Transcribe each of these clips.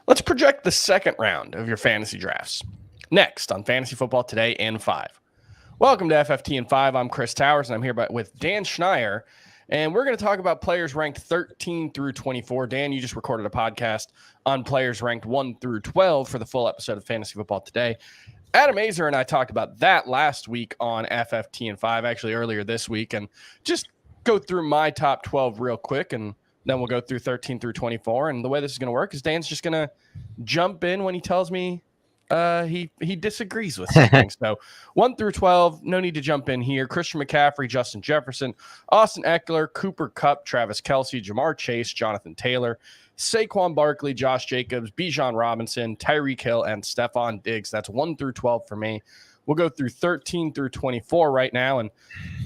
Let's project the second round of your fantasy drafts. Next on Fantasy Football Today in 5. Welcome to FFT in 5. I'm Chris Towers, and I'm here with Dan Schneier, and we're going to talk about players ranked 13 through 24. Dan, you just recorded a podcast on players ranked 1 through 12 for the full episode of Fantasy Football Today. Adam Azer and I talked about that last week on FFT in 5, actually earlier this week, and just go through my top 12 real quick, and then we'll go through 13 through 24. And the way this is going to work is Dan's just going to jump in when he tells me he disagrees with something. So 1 through 12, no need to jump in here. Christian McCaffrey, Justin Jefferson, Austin Eckler, Cooper Kupp, Travis Kelce, Jamar Chase, Jonathan Taylor, Saquon Barkley, Josh Jacobs, Bijan Robinson, Tyreek Hill, and Stephon Diggs. That's 1 through 12 for me. We'll go through 13 through 24 right now. And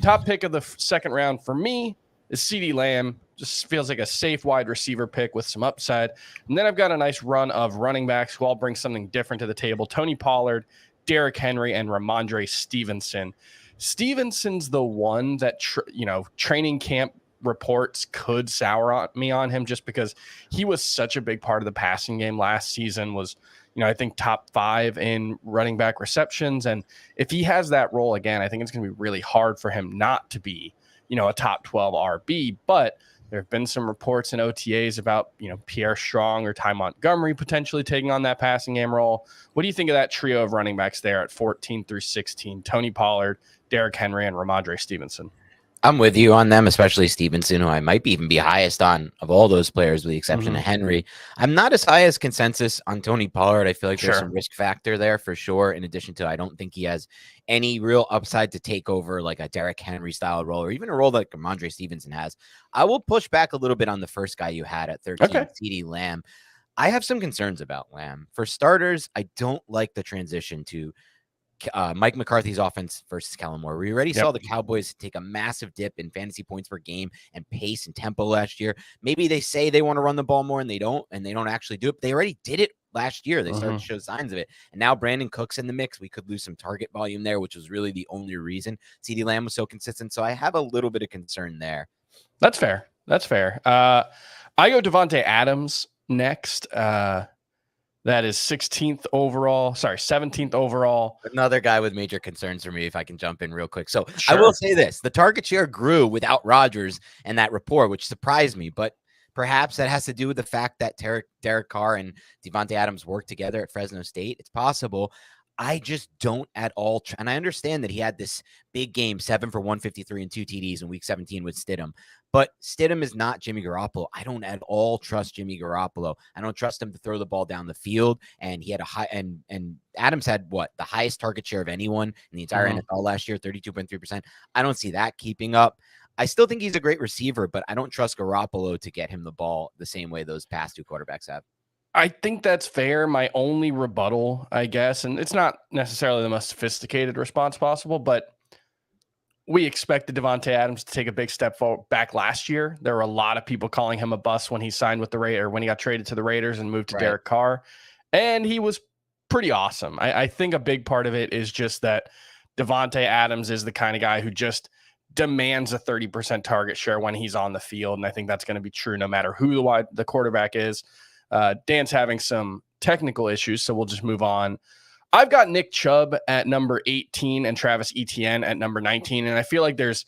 top pick of the second round for me is CeeDee Lamb. Just feels like a safe wide receiver pick with some upside. And then I've got a nice run of running backs who all bring something different to the table. Tony Pollard, Derrick Henry, and Ramondre Stevenson. Stevenson's the one that, training camp reports could sour me on him just because he was such a big part of the passing game last season, was, I think top 5 in running back receptions. And if he has that role again, I think it's going to be really hard for him not to be, a top 12 RB. But there have been some reports in OTAs about, Pierre Strong or Ty Montgomery potentially taking on that passing game role. What do you think of that trio of running backs there at 14 through 16? Tony Pollard, Derrick Henry, and Ramondre Stevenson. I'm with you on them, especially Stevenson, who I might even be highest on of all those players with the exception of Henry. I'm not as high as consensus on Tony Pollard. I feel like there's some risk factor there for sure. In addition to, I don't think he has any real upside to take over like a Derrick Henry style role or even a role like Ramondre Stevenson has. I will push back a little bit on the first guy you had at 13, CeeDee Lamb. I have some concerns about Lamb. For starters, I don't like the transition to Mike McCarthy's offense versus Kellen Moore. We already saw the Cowboys take a massive dip in fantasy points per game and pace and tempo last year. Maybe they say they want to run the ball more and they don't actually do it. But they already did it last year. They started to show signs of it. And now Brandon Cook's in the mix. We could lose some target volume there, which was really the only reason CeeDee Lamb was so consistent. So I have a little bit of concern there. That's fair. I go Devontae Adams next. That is 17th overall. Another guy with major concerns for me, if I can jump in real quick. So I will say this. The target share grew without Rodgers and that rapport, which surprised me. But perhaps that has to do with the fact that Derek Carr and Devontae Adams worked together at Fresno State. It's possible. I just don't at all. And I understand that he had this big game, 7 for 153 and 2 TDs in week 17 with Stidham. But Stidham is not Jimmy Garoppolo. I don't at all trust Jimmy Garoppolo. I don't trust him to throw the ball down the field. And he had a high and Adams had the highest target share of anyone in the entire NFL last year, 32.3%. I don't see that keeping up. I still think he's a great receiver, but I don't trust Garoppolo to get him the ball the same way those past 2 quarterbacks have. I think that's fair. My only rebuttal, I guess, and it's not necessarily the most sophisticated response possible, but we expected Devontae Adams to take a big step forward back last year. There were a lot of people calling him a bust when he signed with the Raiders, or when he got traded to the Raiders and moved to Derek Carr, and he was pretty awesome. I think a big part of it is just that Devontae Adams is the kind of guy who just demands a 30% target share when he's on the field, and I think that's going to be true no matter who the quarterback is. Dan's having some technical issues, so we'll just move on. I've got Nick Chubb at number 18 and Travis Etienne at number 19, and I feel like there's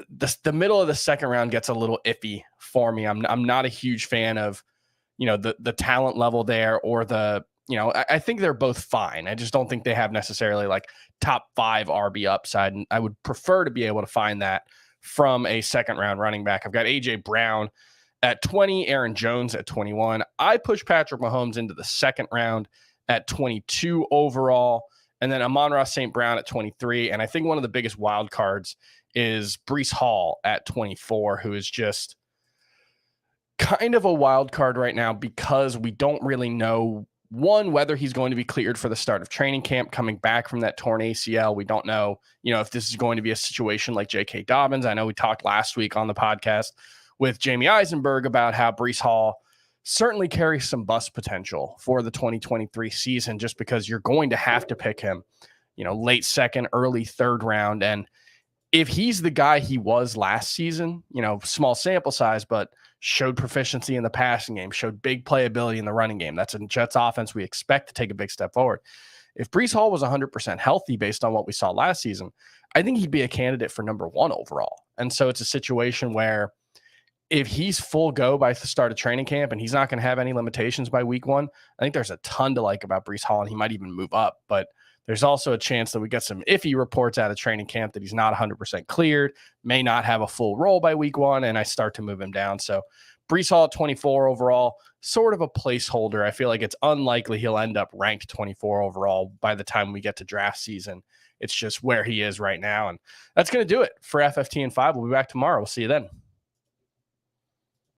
the middle of the second round gets a little iffy for me. I'm not a huge fan of, the talent level there or I think they're both fine. I just don't think they have necessarily like top 5 RB upside, and I would prefer to be able to find that from a second round running back. I've got AJ Brown at 20, Aaron Jones at 21. I push Patrick Mahomes into the second round at 22 overall, and then Amon-Ra St. Brown at 23. And I think one of the biggest wild cards is Breece Hall at 24, who is just kind of a wild card right now because we don't really know, one, whether he's going to be cleared for the start of training camp coming back from that torn ACL. We don't know, if this is going to be a situation like J.K. Dobbins. I know we talked last week on the podcast with Jamie Eisenberg about how Breece Hall certainly carries some bust potential for the 2023 season, just because you're going to have to pick him, late second, early third round. And if he's the guy he was last season, small sample size, but showed proficiency in the passing game, showed big playability in the running game. That's a Jets offense we expect to take a big step forward. If Breece Hall was 100% healthy based on what we saw last season, I think he'd be a candidate for number 1 overall. And so it's a situation where if he's full go by the start of training camp and he's not going to have any limitations by week 1, I think there's a ton to like about Breece Hall, and he might even move up. But there's also a chance that we get some iffy reports out of training camp that he's not 100% cleared, may not have a full role by week 1, and I start to move him down. So Breece Hall at 24 overall, sort of a placeholder. I feel like it's unlikely he'll end up ranked 24 overall by the time we get to draft season. It's just where he is right now. And that's going to do it for FFT and 5. We'll be back tomorrow. We'll see you then.